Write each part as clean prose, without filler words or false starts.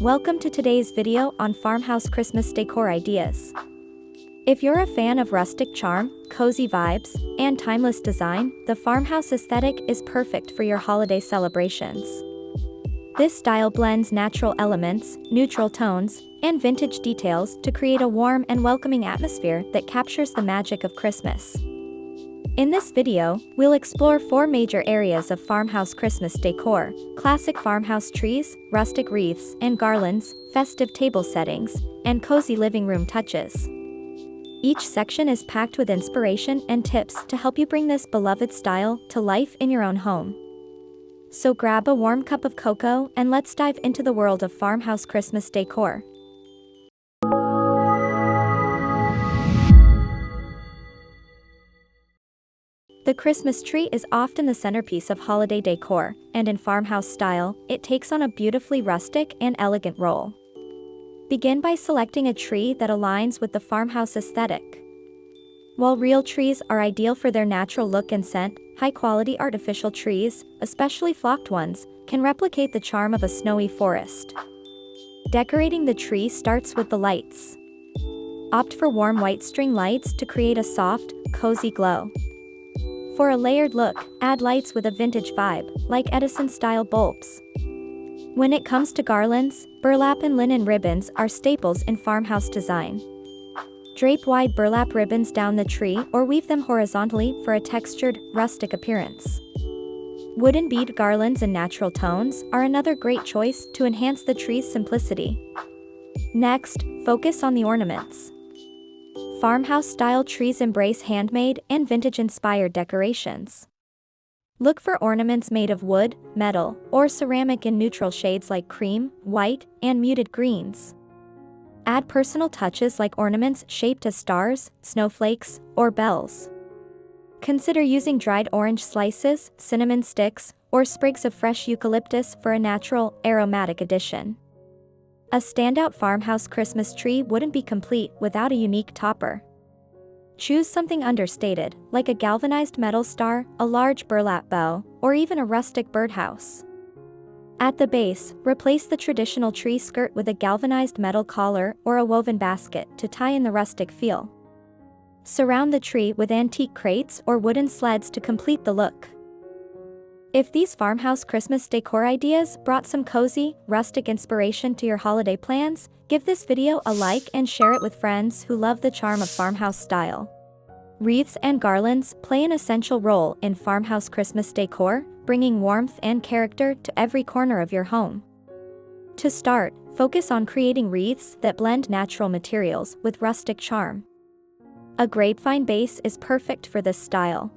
Welcome to today's video on farmhouse Christmas decor ideas. If you're a fan of rustic charm, cozy vibes, and timeless design, the farmhouse aesthetic is perfect for your holiday celebrations. This style blends natural elements, neutral tones, and vintage details to create a warm and welcoming atmosphere that captures the magic of Christmas. In this video, we'll explore 4 major areas of farmhouse Christmas decor: classic farmhouse trees, rustic wreaths and garlands, festive table settings, and cozy living room touches. Each section is packed with inspiration and tips to help you bring this beloved style to life in your own home. So grab a warm cup of cocoa and let's dive into the world of farmhouse Christmas decor. The Christmas tree is often the centerpiece of holiday decor, and in farmhouse style, it takes on a beautifully rustic and elegant role. Begin by selecting a tree that aligns with the farmhouse aesthetic. While real trees are ideal for their natural look and scent, high-quality artificial trees, especially flocked ones, can replicate the charm of a snowy forest. Decorating the tree starts with the lights. Opt for warm white string lights to create a soft, cozy glow. For a layered look, add lights with a vintage vibe, like Edison-style bulbs. When it comes to garlands, burlap and linen ribbons are staples in farmhouse design. Drape wide burlap ribbons down the tree or weave them horizontally for a textured, rustic appearance. Wooden bead garlands in natural tones are another great choice to enhance the tree's simplicity. Next, focus on the ornaments. Farmhouse-style trees embrace handmade and vintage-inspired decorations. Look for ornaments made of wood, metal, or ceramic in neutral shades like cream, white, and muted greens. Add personal touches like ornaments shaped as stars, snowflakes, or bells. Consider using dried orange slices, cinnamon sticks, or sprigs of fresh eucalyptus for a natural, aromatic addition. A standout farmhouse Christmas tree wouldn't be complete without a unique topper. Choose something understated, like a galvanized metal star, a large burlap bow, or even a rustic birdhouse. At the base, replace the traditional tree skirt with a galvanized metal collar or a woven basket to tie in the rustic feel. Surround the tree with antique crates or wooden sleds to complete the look. If these farmhouse Christmas decor ideas brought some cozy, rustic inspiration to your holiday plans, give this video a like and share it with friends who love the charm of farmhouse style. Wreaths and garlands play an essential role in farmhouse Christmas decor, bringing warmth and character to every corner of your home. To start, focus on creating wreaths that blend natural materials with rustic charm. A grapevine base is perfect for this style.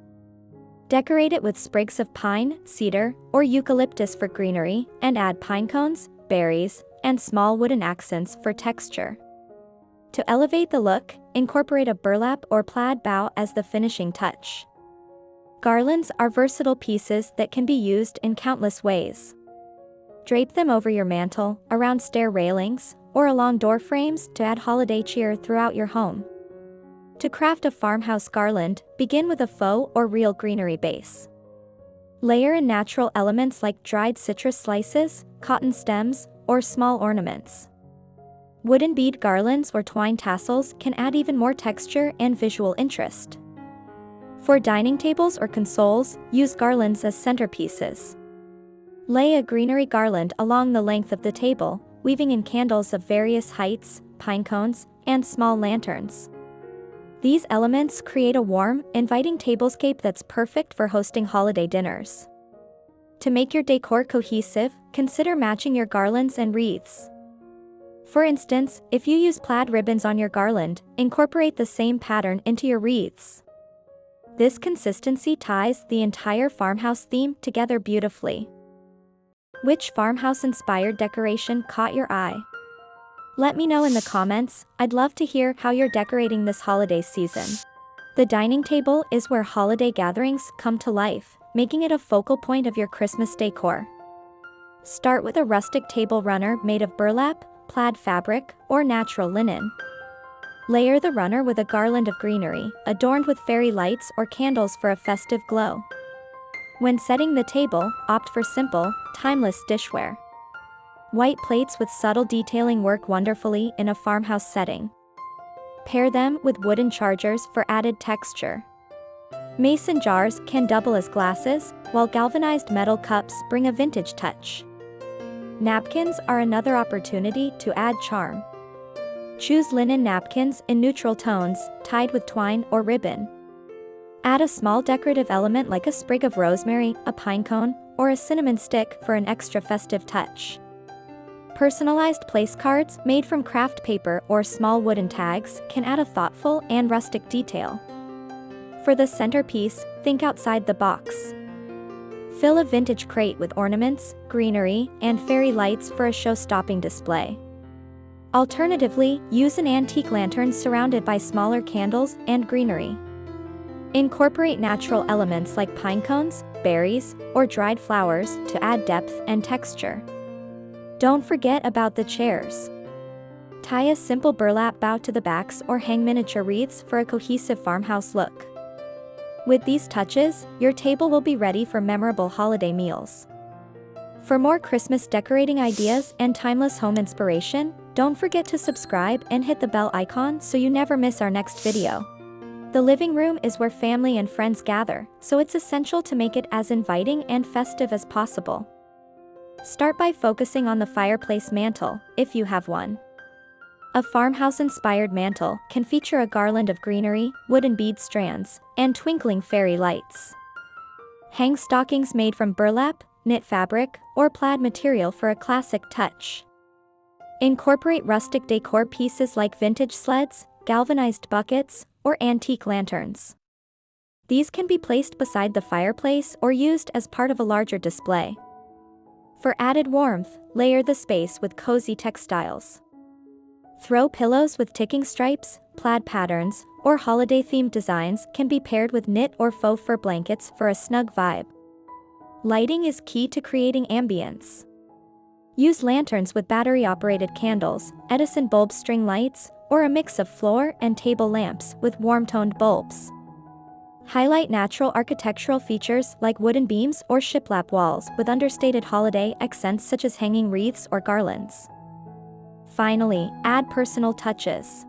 Decorate it with sprigs of pine, cedar, or eucalyptus for greenery, and add pine cones, berries, and small wooden accents for texture. To elevate the look, incorporate a burlap or plaid bough as the finishing touch. Garlands are versatile pieces that can be used in countless ways. Drape them over your mantel, around stair railings, or along door frames to add holiday cheer throughout your home. To craft a farmhouse garland, begin with a faux or real greenery base. Layer in natural elements like dried citrus slices, cotton stems, or small ornaments. Wooden bead garlands or twine tassels can add even more texture and visual interest. For dining tables or consoles, use garlands as centerpieces. Lay a greenery garland along the length of the table, weaving in candles of various heights, pine cones, and small lanterns. These elements create a warm, inviting tablescape that's perfect for hosting holiday dinners. To make your decor cohesive, consider matching your garlands and wreaths. For instance, if you use plaid ribbons on your garland, incorporate the same pattern into your wreaths. This consistency ties the entire farmhouse theme together beautifully. Which farmhouse-inspired decoration caught your eye? Let me know in the comments. I'd love to hear how you're decorating this holiday season. The dining table is where holiday gatherings come to life, making it a focal point of your Christmas decor. Start with a rustic table runner made of burlap, plaid fabric, or natural linen. Layer the runner with a garland of greenery, adorned with fairy lights or candles for a festive glow. When setting the table, opt for simple, timeless dishware. White plates with subtle detailing work wonderfully in a farmhouse setting. Pair them with wooden chargers for added texture. Mason jars can double as glasses, while galvanized metal cups bring a vintage touch. Napkins are another opportunity to add charm. Choose linen napkins in neutral tones, tied with twine or ribbon. Add a small decorative element like a sprig of rosemary, a pine cone, or a cinnamon stick for an extra festive touch. Personalized place cards made from craft paper or small wooden tags can add a thoughtful and rustic detail. For the centerpiece, think outside the box. Fill a vintage crate with ornaments, greenery, and fairy lights for a show-stopping display. Alternatively, use an antique lantern surrounded by smaller candles and greenery. Incorporate natural elements like pine cones, berries, or dried flowers to add depth and texture. Don't forget about the chairs. Tie a simple burlap bow to the backs or hang miniature wreaths for a cohesive farmhouse look. With these touches, your table will be ready for memorable holiday meals. For more Christmas decorating ideas and timeless home inspiration, don't forget to subscribe and hit the bell icon so you never miss our next video. The living room is where family and friends gather, so it's essential to make it as inviting and festive as possible. Start by focusing on the fireplace mantle, if you have one. A farmhouse-inspired mantle can feature a garland of greenery, wooden bead strands, and twinkling fairy lights. Hang stockings made from burlap, knit fabric, or plaid material for a classic touch. Incorporate rustic decor pieces like vintage sleds, galvanized buckets, or antique lanterns. These can be placed beside the fireplace or used as part of a larger display. For added warmth, layer the space with cozy textiles. Throw pillows with ticking stripes, plaid patterns, or holiday-themed designs can be paired with knit or faux fur blankets for a snug vibe. Lighting is key to creating ambience. Use lanterns with battery-operated candles, Edison bulb string lights, or a mix of floor and table lamps with warm-toned bulbs. Highlight natural architectural features like wooden beams or shiplap walls with understated holiday accents such as hanging wreaths or garlands. Finally, add personal touches.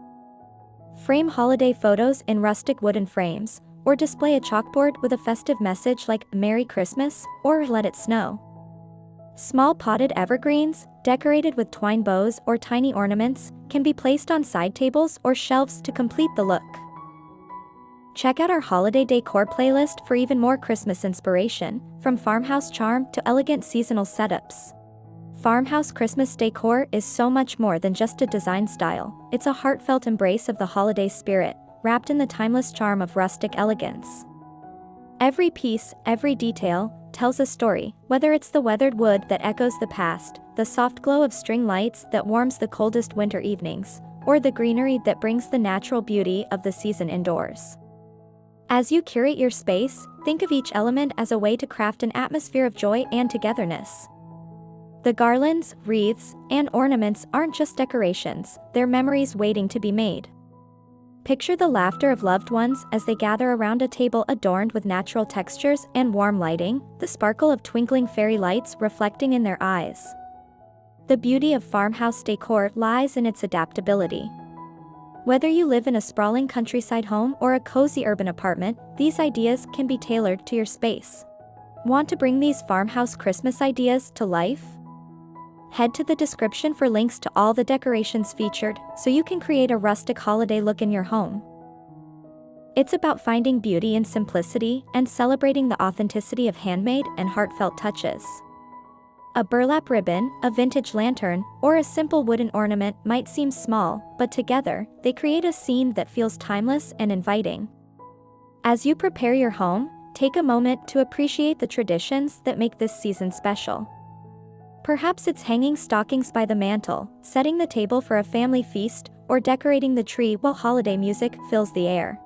Frame holiday photos in rustic wooden frames, or display a chalkboard with a festive message like "Merry Christmas" or "Let It Snow." Small potted evergreens, decorated with twine bows or tiny ornaments, can be placed on side tables or shelves to complete the look. Check out our holiday decor playlist for even more Christmas inspiration, from farmhouse charm to elegant seasonal setups. Farmhouse Christmas decor is so much more than just a design style, it's a heartfelt embrace of the holiday spirit, wrapped in the timeless charm of rustic elegance. Every piece, every detail, tells a story, whether it's the weathered wood that echoes the past, the soft glow of string lights that warms the coldest winter evenings, or the greenery that brings the natural beauty of the season indoors. As you curate your space, think of each element as a way to craft an atmosphere of joy and togetherness. The garlands, wreaths, and ornaments aren't just decorations, they're memories waiting to be made. Picture the laughter of loved ones as they gather around a table adorned with natural textures and warm lighting, the sparkle of twinkling fairy lights reflecting in their eyes. The beauty of farmhouse decor lies in its adaptability. Whether you live in a sprawling countryside home or a cozy urban apartment, these ideas can be tailored to your space. Want to bring these farmhouse Christmas ideas to life? Head to the description for links to all the decorations featured, so you can create a rustic holiday look in your home. It's about finding beauty in simplicity and celebrating the authenticity of handmade and heartfelt touches. A burlap ribbon, a vintage lantern, or a simple wooden ornament might seem small, but together, they create a scene that feels timeless and inviting. As you prepare your home, take a moment to appreciate the traditions that make this season special. Perhaps it's hanging stockings by the mantle, setting the table for a family feast, or decorating the tree while holiday music fills the air.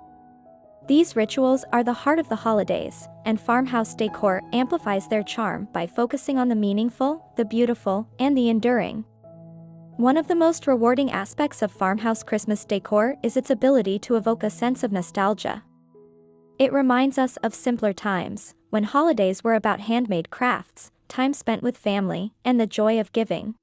These rituals are the heart of the holidays, and farmhouse decor amplifies their charm by focusing on the meaningful, the beautiful, and the enduring. One of the most rewarding aspects of farmhouse Christmas decor is its ability to evoke a sense of nostalgia. It reminds us of simpler times, when holidays were about handmade crafts, time spent with family, and the joy of giving.